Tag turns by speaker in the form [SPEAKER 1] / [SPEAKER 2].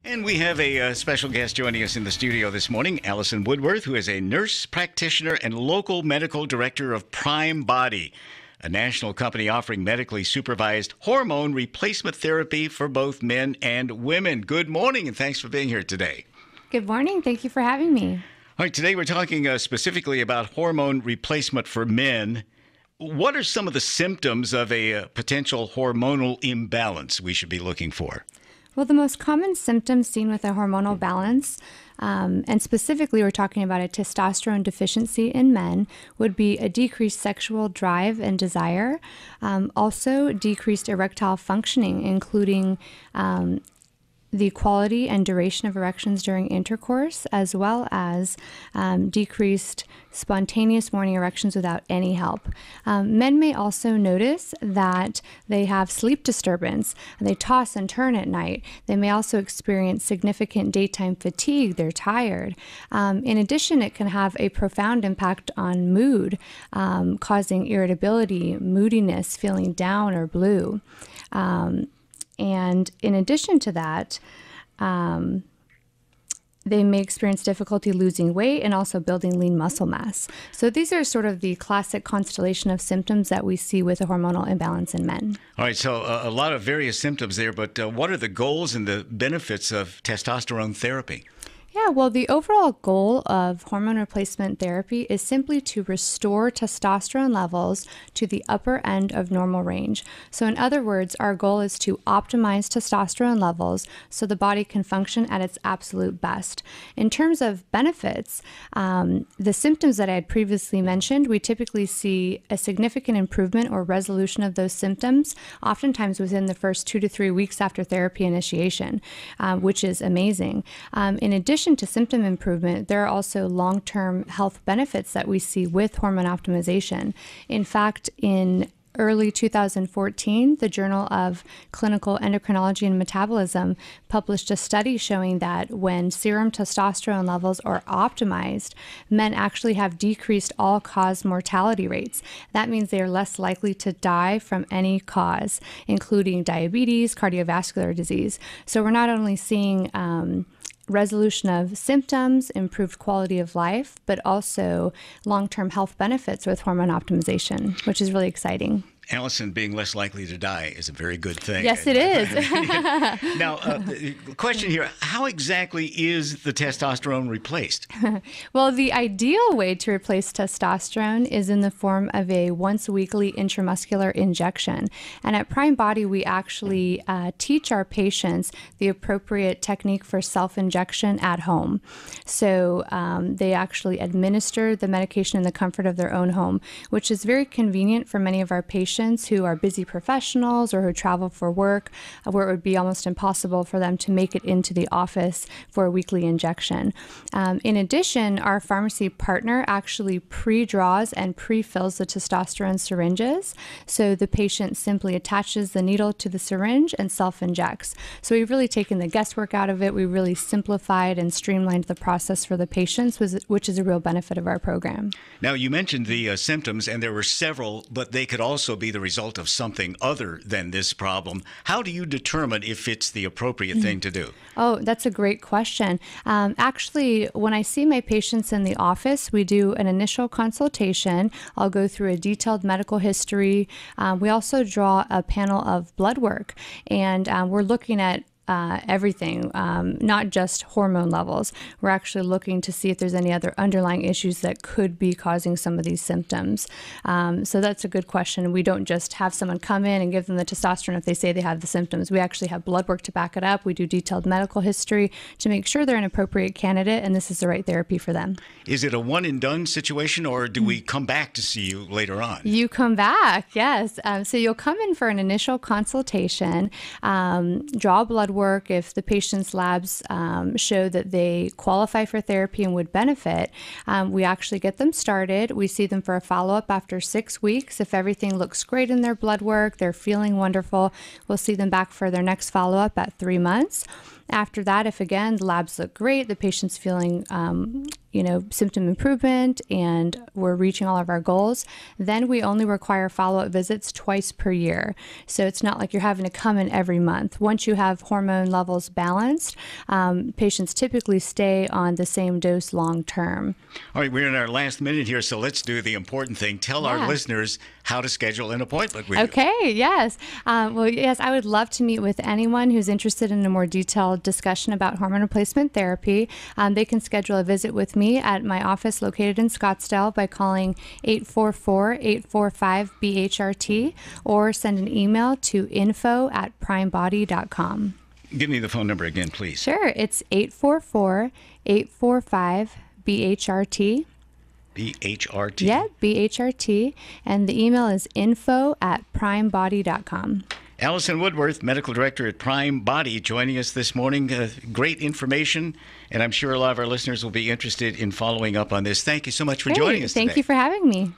[SPEAKER 1] And we have a special guest joining us in the studio this morning, Allison Woodworth, who is a nurse practitioner and local medical director of Primebody, a national company offering medically supervised hormone replacement therapy for both men and women. Good morning, and thanks for being here today.
[SPEAKER 2] Good morning. Thank you for having me.
[SPEAKER 1] All right, today we're talking specifically about hormone replacement for men. What are some of the symptoms of a potential hormonal imbalance we should be looking for?
[SPEAKER 2] Well, the most common symptoms seen with a hormonal balance, and specifically we're talking about a testosterone deficiency in men, would be a decreased sexual drive and desire, also decreased erectile functioning, including the quality and duration of erections during intercourse, as well as decreased spontaneous morning erections without any help. Men may also notice that they have sleep disturbance. They toss and turn at night. They may also experience significant daytime fatigue. They're tired. In addition, it can have a profound impact on mood, causing irritability, moodiness, feeling down or blue. And in addition to that, they may experience difficulty losing weight and also building lean muscle mass. So these are sort of the classic constellation of symptoms that we see with a hormonal imbalance in men.
[SPEAKER 1] All right, so a lot of various symptoms there, but what are the goals and the benefits of testosterone therapy?
[SPEAKER 2] Yeah, well, the overall goal of hormone replacement therapy is simply to restore testosterone levels to the upper end of normal range. So in other words, our goal is to optimize testosterone levels so the body can function at its absolute best. In terms of benefits, the symptoms that I had previously mentioned, we typically see a significant improvement or resolution of those symptoms, oftentimes within the first 2 to 3 weeks after therapy initiation, which is amazing. In addition to symptom improvement, there are also long-term health benefits that we see with hormone optimization. In fact, in early 2014, the Journal of Clinical Endocrinology and Metabolism published a study showing that when serum testosterone levels are optimized, men actually have decreased all-cause mortality rates. That means they are less likely to die from any cause, including diabetes, cardiovascular disease. So we're not only seeing resolution of symptoms, improved quality of life, but also long-term health benefits with hormone optimization, which is really exciting.
[SPEAKER 1] Allison, being less likely to die is a very good thing.
[SPEAKER 2] Yes, it is.
[SPEAKER 1] Now, the question here, how exactly is the testosterone replaced?
[SPEAKER 2] Well, the ideal way to replace testosterone is in the form of a once-weekly intramuscular injection. And at Primebody, we actually teach our patients the appropriate technique for self-injection at home. So they actually administer the medication in the comfort of their own home, which is very convenient for many of our patients who are busy professionals or who travel for work, where it would be almost impossible for them to make it into the office for a weekly injection. In addition, our pharmacy partner actually pre-draws and pre-fills the testosterone syringes. So the patient simply attaches the needle to the syringe and self-injects. So we've really taken the guesswork out of it. We really simplified and streamlined the process for the patients, which is a real benefit of our program.
[SPEAKER 1] Now, you mentioned the symptoms, and there were several, but they could also be the result of something other than this problem. How do you determine if it's the appropriate thing to do?
[SPEAKER 2] Oh, that's a great question. Actually, when I see my patients in the office, we do an initial consultation. I'll go through a detailed medical history. We also draw a panel of blood work, and we're looking at everything, not just hormone levels. We're actually looking to see if there's any other underlying issues that could be causing some of these symptoms. So that's a good question. We don't just have someone come in and give them the testosterone if they say they have the symptoms. We actually have blood work to back it up. We do detailed medical history to make sure they're an appropriate candidate and this is the right therapy for them.
[SPEAKER 1] Is it a one and done situation, or do we come back to see you later on?
[SPEAKER 2] You come back, yes. So you'll come in for an initial consultation, draw blood work. If the patient's labs show that they qualify for therapy and would benefit, we actually get them started. We see them for a follow-up after 6 weeks. If everything looks great in their blood work, they're feeling wonderful, we'll see them back for their next follow-up at 3 months. After that, if again the labs look great, the patient's feeling symptom improvement, and we're reaching all of our goals, then we only require follow-up visits twice per year. So it's not like you're having to come in every month. Once you have hormone levels balanced, patients typically stay on the same dose long term.
[SPEAKER 1] All right, we're in our last minute here, so let's do the important thing. Tell our listeners how to schedule an appointment with you.
[SPEAKER 2] Okay, yes. Yes, I would love to meet with anyone who's interested in a more detailed discussion about hormone replacement therapy. They can schedule a visit with me at my office located in Scottsdale by calling 844-845-BHRT or send an email to info@primebody.com.
[SPEAKER 1] Give me the phone number again, please.
[SPEAKER 2] Sure. It's 844-845-BHRT.
[SPEAKER 1] BHRT?
[SPEAKER 2] Yeah, BHRT. And the email is info@primebody.com.
[SPEAKER 1] Allison Woodworth, Medical Director at Primebody, joining us this morning. Great information, and I'm sure a lot of our listeners will be interested in following up on this. Thank you so much for joining us today.
[SPEAKER 2] Thank you for having me.